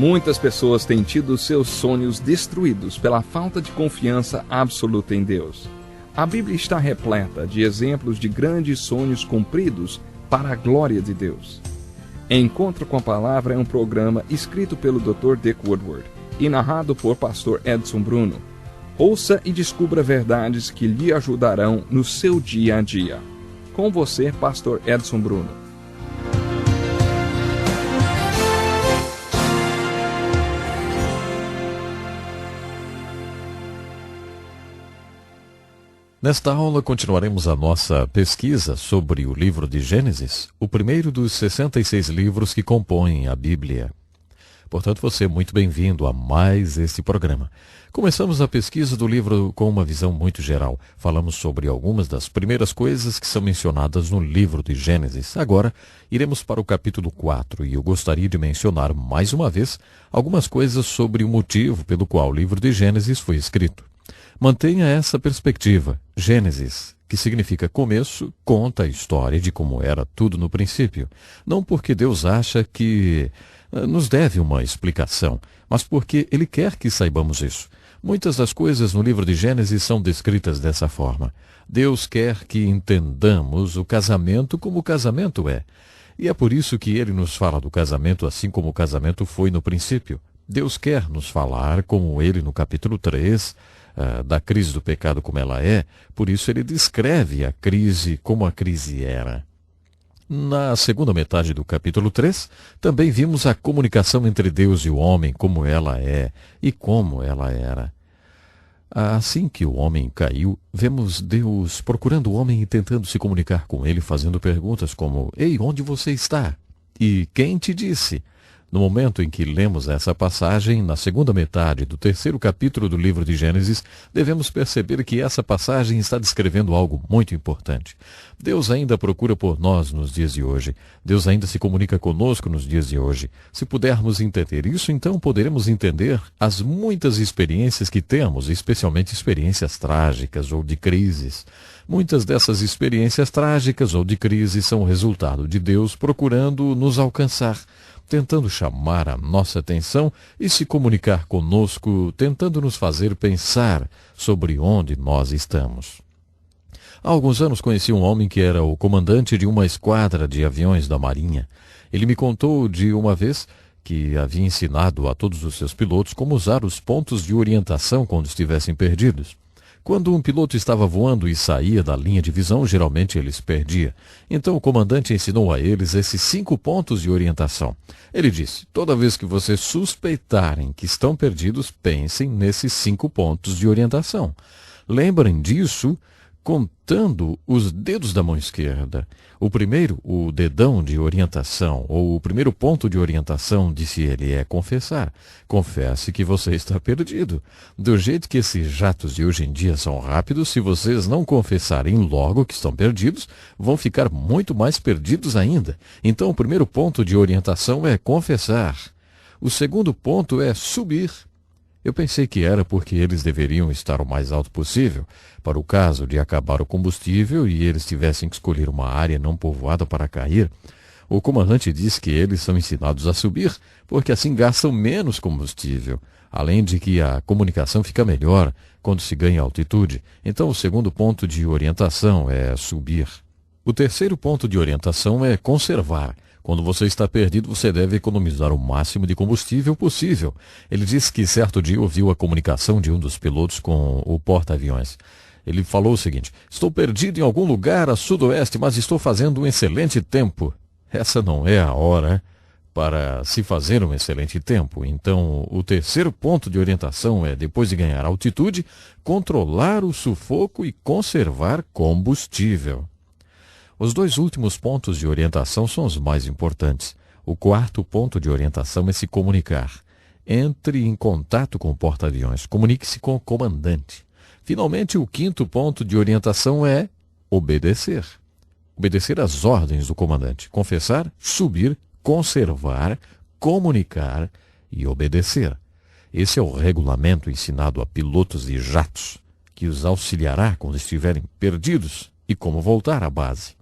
Muitas pessoas têm tido seus sonhos destruídos pela falta de confiança absoluta em Deus. A Bíblia está repleta de exemplos de grandes sonhos cumpridos para a glória de Deus. Encontro com a Palavra é um programa escrito pelo Dr. Dick Woodward e narrado por Pastor Edson Bruno. Ouça e descubra verdades que lhe ajudarão no seu dia a dia. Com você, Pastor Edson Bruno. Nesta aula continuaremos a nossa pesquisa sobre o livro de Gênesis, o primeiro dos 66 livros que compõem a Bíblia. Portanto, você é muito bem-vindo a mais este programa. Começamos a pesquisa do livro com uma visão muito geral. Falamos sobre algumas das primeiras coisas que são mencionadas no livro de Gênesis. Agora, iremos para o capítulo 4 e eu gostaria de mencionar mais uma vez algumas coisas sobre o motivo pelo qual o livro de Gênesis foi escrito. Mantenha essa perspectiva. Gênesis, que significa começo, conta a história de como era tudo no princípio. Não porque Deus acha que nos deve uma explicação, mas porque Ele quer que saibamos isso. Muitas das coisas no livro de Gênesis são descritas dessa forma. Deus quer que entendamos o casamento como o casamento é. E é por isso que Ele nos fala do casamento assim como o casamento foi no princípio. Deus quer nos falar, como Ele no capítulo 3, da crise do pecado como ela é, por isso ele descreve a crise como a crise era. Na segunda metade do capítulo 3, também vimos a comunicação entre Deus e o homem, como ela é e como ela era. Assim que o homem caiu, vemos Deus procurando o homem e tentando se comunicar com ele, fazendo perguntas como: "Ei, onde você está? E quem te disse?" No momento em que lemos essa passagem, na segunda metade do terceiro capítulo do livro de Gênesis, devemos perceber que essa passagem está descrevendo algo muito importante. Deus ainda procura por nós nos dias de hoje. Deus ainda se comunica conosco nos dias de hoje. Se pudermos entender isso, então poderemos entender as muitas experiências que temos, especialmente experiências trágicas ou de crises. Muitas dessas experiências trágicas ou de crise são o resultado de Deus procurando nos alcançar, tentando chamar a nossa atenção e se comunicar conosco, tentando nos fazer pensar sobre onde nós estamos. Há alguns anos conheci um homem que era o comandante de uma esquadra de aviões da Marinha. Ele me contou de uma vez que havia ensinado a todos os seus pilotos como usar os pontos de orientação quando estivessem perdidos. Quando um piloto estava voando e saía da linha de visão, geralmente ele se perdia. Então o comandante ensinou a eles esses 5 pontos de orientação. Ele disse: toda vez que vocês suspeitarem que estão perdidos, pensem nesses 5 pontos de orientação. Lembrem disso contando os dedos da mão esquerda. O primeiro, o dedão de orientação, ou o primeiro ponto de orientação, disse ele, é confessar. Confesse que você está perdido. Do jeito que esses jatos de hoje em dia são rápidos, se vocês não confessarem logo que estão perdidos, vão ficar muito mais perdidos ainda. Então, o primeiro ponto de orientação é confessar. O segundo ponto é subir. Eu pensei que era porque eles deveriam estar o mais alto possível, para o caso de acabar o combustível e eles tivessem que escolher uma área não povoada para cair. O comandante disse que eles são ensinados a subir, porque assim gastam menos combustível, além de que a comunicação fica melhor quando se ganha altitude. Então o segundo ponto de orientação é subir. O terceiro ponto de orientação é conservar. Quando você está perdido, você deve economizar o máximo de combustível possível. Ele disse que certo dia ouviu a comunicação de um dos pilotos com o porta-aviões. Ele falou o seguinte: estou perdido em algum lugar a sudoeste, mas estou fazendo um excelente tempo. Essa não é a hora para se fazer um excelente tempo. Então, o terceiro ponto de orientação é, depois de ganhar altitude, controlar o sufoco e conservar combustível. Os 2 últimos pontos de orientação são os mais importantes. O quarto ponto de orientação é se comunicar. Entre em contato com o porta-aviões. Comunique-se com o comandante. Finalmente, o quinto ponto de orientação é obedecer. Obedecer às ordens do comandante. Confessar, subir, conservar, comunicar e obedecer. Esse é o regulamento ensinado a pilotos de jatos, que os auxiliará quando estiverem perdidos e como voltar à base.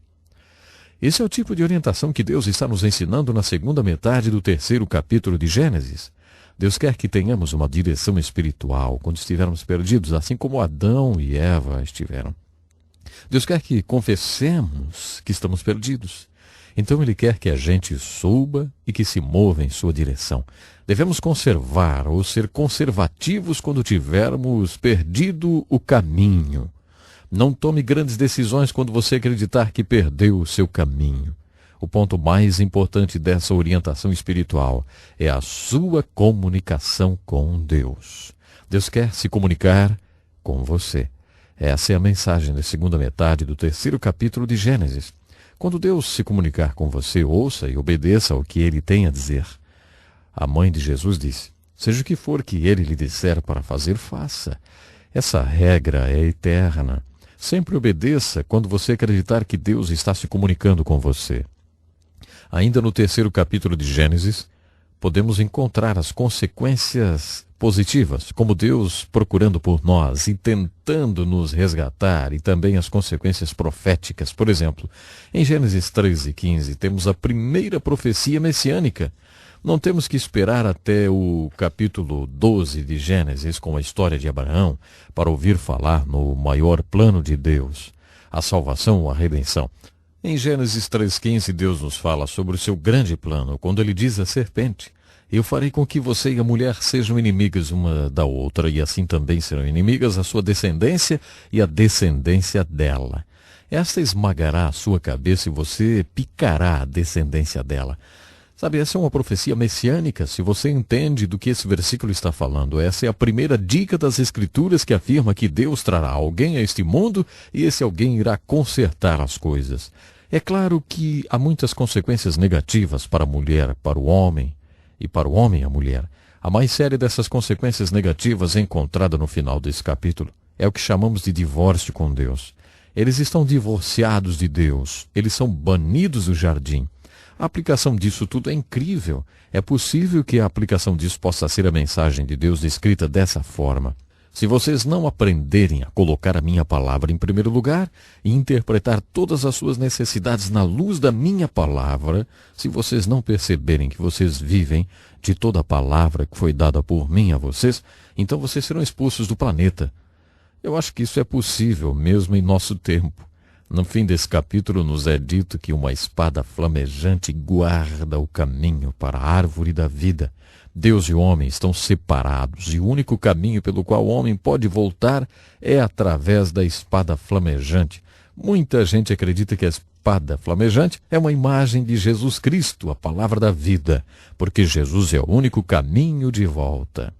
Esse é o tipo de orientação que Deus está nos ensinando na segunda metade do terceiro capítulo de Gênesis. Deus quer que tenhamos uma direção espiritual quando estivermos perdidos, assim como Adão e Eva estiveram. Deus quer que confessemos que estamos perdidos. Então Ele quer que a gente suba e que se mova em sua direção. Devemos conservar ou ser conservativos quando tivermos perdido o caminho. Não tome grandes decisões quando você acreditar que perdeu o seu caminho. O ponto mais importante dessa orientação espiritual é a sua comunicação com Deus. Deus quer se comunicar com você. Essa é a mensagem da segunda metade do 3º capítulo de Gênesis. Quando Deus se comunicar com você, ouça e obedeça ao que Ele tem a dizer. A mãe de Jesus disse: seja o que for que Ele lhe disser para fazer, faça. Essa regra é eterna. Sempre obedeça quando você acreditar que Deus está se comunicando com você. Ainda no 3º capítulo de Gênesis, podemos encontrar as consequências positivas, como Deus procurando por nós e tentando nos resgatar, e também as consequências proféticas. Por exemplo, em Gênesis 13:15, temos a primeira profecia messiânica. Não temos que esperar até o capítulo 12 de Gênesis, com a história de Abraão, para ouvir falar no maior plano de Deus, a salvação ou a redenção. Em Gênesis 3:15, Deus nos fala sobre o seu grande plano, quando ele diz à serpente: eu farei com que você e a mulher sejam inimigas uma da outra, e assim também serão inimigas a sua descendência e a descendência dela. Esta esmagará a sua cabeça e você picará a descendência dela. Sabe, essa é uma profecia messiânica, se você entende do que esse versículo está falando. Essa é a primeira dica das Escrituras que afirma que Deus trará alguém a este mundo e esse alguém irá consertar as coisas. É claro que há muitas consequências negativas para a mulher, para o homem, e para o homem e a mulher. A mais séria dessas consequências negativas é encontrada no final desse capítulo. É o que chamamos de divórcio com Deus. Eles estão divorciados de Deus. Eles são banidos do jardim. A aplicação disso tudo é incrível. É possível que a aplicação disso possa ser a mensagem de Deus descrita dessa forma. Se vocês não aprenderem a colocar a minha palavra em primeiro lugar e interpretar todas as suas necessidades na luz da minha palavra, se vocês não perceberem que vocês vivem de toda a palavra que foi dada por mim a vocês, então vocês serão expulsos do planeta. Eu acho que isso é possível mesmo em nosso tempo. No fim desse capítulo nos é dito que uma espada flamejante guarda o caminho para a árvore da vida. Deus e o homem estão separados e o único caminho pelo qual o homem pode voltar é através da espada flamejante. Muita gente acredita que a espada flamejante é uma imagem de Jesus Cristo, a palavra da vida, porque Jesus é o único caminho de volta.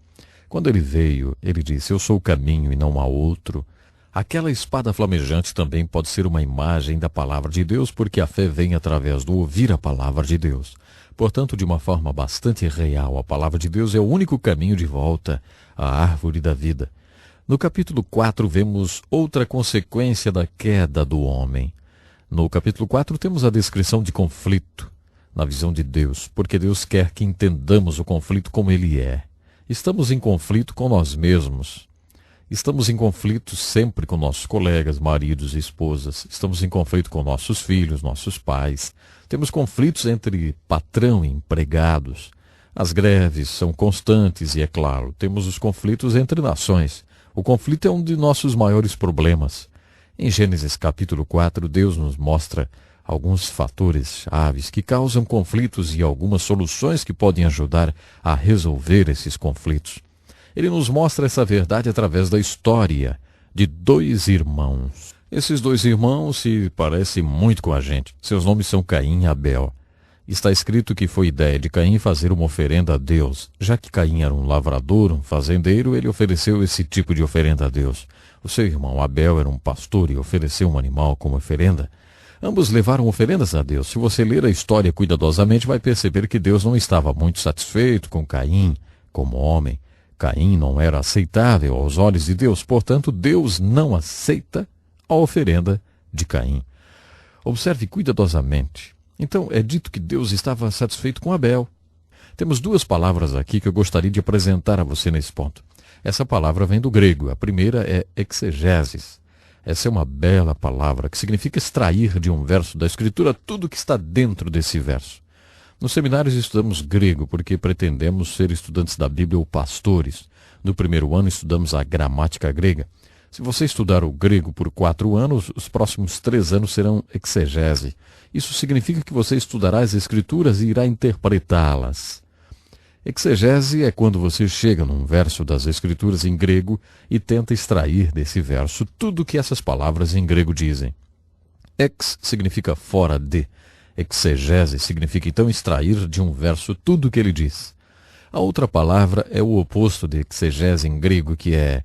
Quando ele veio, ele disse: eu sou o caminho e não há outro. Aquela espada flamejante também pode ser uma imagem da palavra de Deus, porque a fé vem através do ouvir a palavra de Deus. Portanto, de uma forma bastante real, a palavra de Deus é o único caminho de volta à árvore da vida. No capítulo 4, vemos outra consequência da queda do homem. No capítulo 4, temos a descrição de conflito na visão de Deus, porque Deus quer que entendamos o conflito como ele é. Estamos em conflito com nós mesmos. Estamos em conflito sempre com nossos colegas, maridos e esposas. Estamos em conflito com nossos filhos, nossos pais. Temos conflitos entre patrão e empregados. As greves são constantes e, é claro, temos os conflitos entre nações. O conflito é um de nossos maiores problemas. Em Gênesis capítulo 4, Deus nos mostra alguns fatores chaves que causam conflitos e algumas soluções que podem ajudar a resolver esses conflitos. Ele nos mostra essa verdade através da história de 2 irmãos. Esses 2 irmãos se parecem muito com a gente. Seus nomes são Caim e Abel. Está escrito que foi ideia de Caim fazer uma oferenda a Deus. Já que Caim era um lavrador, um fazendeiro, ele ofereceu esse tipo de oferenda a Deus. O seu irmão Abel era um pastor e ofereceu um animal como oferenda. Ambos levaram oferendas a Deus. Se você ler a história cuidadosamente, vai perceber que Deus não estava muito satisfeito com Caim como homem. Caim não era aceitável aos olhos de Deus, portanto, Deus não aceita a oferenda de Caim. Observe cuidadosamente. Então, é dito que Deus estava satisfeito com Abel. Temos 2 palavras aqui que eu gostaria de apresentar a você nesse ponto. Essa palavra vem do grego. A primeira é exegeses. Essa é uma bela palavra que significa extrair de um verso da Escritura tudo que está dentro desse verso. Nos seminários estudamos grego porque pretendemos ser estudantes da Bíblia ou pastores. No primeiro ano estudamos a gramática grega. Se você estudar o grego por 4 anos, os próximos 3 anos serão exegese. Isso significa que você estudará as Escrituras e irá interpretá-las. Exegese é quando você chega num verso das Escrituras em grego e tenta extrair desse verso tudo o que essas palavras em grego dizem. Ex significa fora de. Exegese significa então extrair de um verso tudo o que ele diz. A outra palavra é o oposto de exegese em grego, que é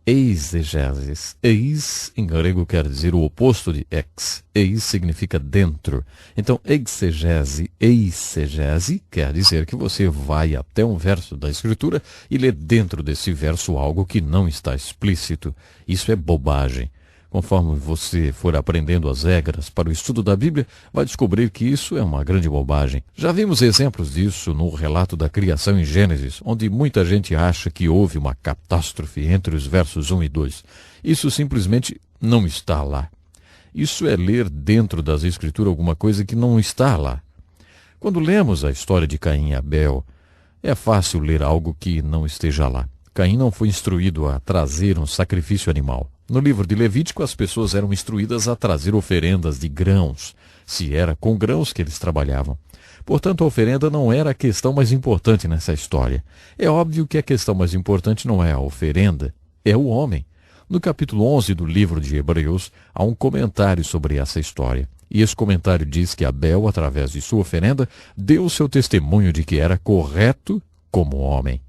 eisegesis. Eis em grego quer dizer o oposto de ex. Eis significa dentro. Então, exegese, eisegese quer dizer que você vai até um verso da Escritura e lê dentro desse verso algo que não está explícito. Isso é bobagem. Conforme você for aprendendo as regras para o estudo da Bíblia, vai descobrir que isso é uma grande bobagem. Já vimos exemplos disso no relato da criação em Gênesis, onde muita gente acha que houve uma catástrofe entre os versos 1 e 2. Isso simplesmente não está lá. Isso é ler dentro das Escrituras alguma coisa que não está lá. Quando lemos a história de Caim e Abel, é fácil ler algo que não esteja lá. Caim não foi instruído a trazer um sacrifício animal. No livro de Levítico, as pessoas eram instruídas a trazer oferendas de grãos, se era com grãos que eles trabalhavam. Portanto, a oferenda não era a questão mais importante nessa história. É óbvio que a questão mais importante não é a oferenda, é o homem. No capítulo 11 do livro de Hebreus, há um comentário sobre essa história. E esse comentário diz que Abel, através de sua oferenda, deu seu testemunho de que era correto como homem.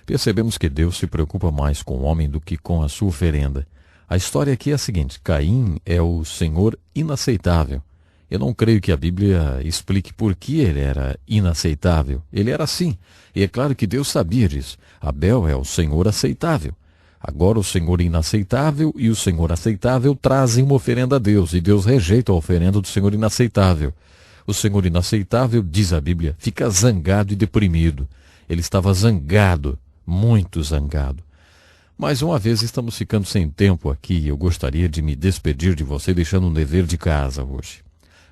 Percebemos que Deus se preocupa mais com o homem do que com a sua oferenda. A história aqui é a seguinte: Caim é o Senhor inaceitável. Eu não creio que a Bíblia explique por que ele era inaceitável. Ele era assim, e é claro que Deus sabia disso. Abel é o Senhor aceitável. Agora o Senhor inaceitável e o Senhor aceitável trazem uma oferenda a Deus, e Deus rejeita a oferenda do Senhor inaceitável. O Senhor inaceitável, diz a Bíblia, fica zangado e deprimido. Ele estava zangado, muito zangado. Mais uma vez estamos ficando sem tempo aqui e eu gostaria de me despedir de você deixando um dever de casa hoje.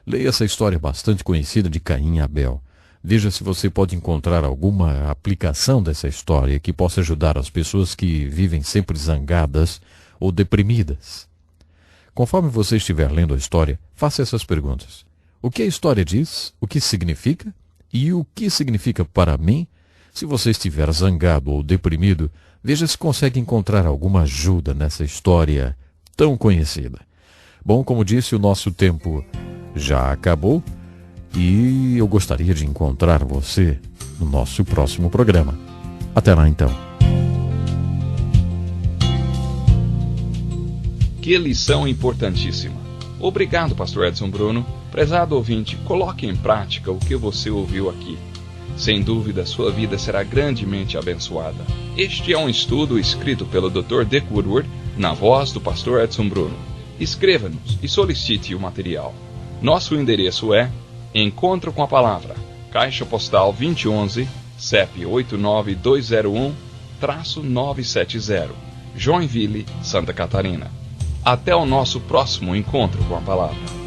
Leia essa história bastante conhecida de Caim e Abel. Veja se você pode encontrar alguma aplicação dessa história que possa ajudar as pessoas que vivem sempre zangadas ou deprimidas. Conforme você estiver lendo a história, faça essas perguntas. O que a história diz? O que significa? E o que significa para mim? Se você estiver zangado ou deprimido, veja se consegue encontrar alguma ajuda nessa história tão conhecida. Bom, como disse, o nosso tempo já acabou e eu gostaria de encontrar você no nosso próximo programa. Até lá então. Que lição importantíssima. Obrigado, Pastor Edson Bruno. Prezado ouvinte, coloque em prática o que você ouviu aqui. Sem dúvida, sua vida será grandemente abençoada. Este é um estudo escrito pelo Dr. Dick Woodward, na voz do Pastor Edson Bruno. Escreva-nos e solicite o material. Nosso endereço é Encontro com a Palavra, Caixa Postal 2011, CEP 89201-970, Joinville, Santa Catarina. Até o nosso próximo Encontro com a Palavra.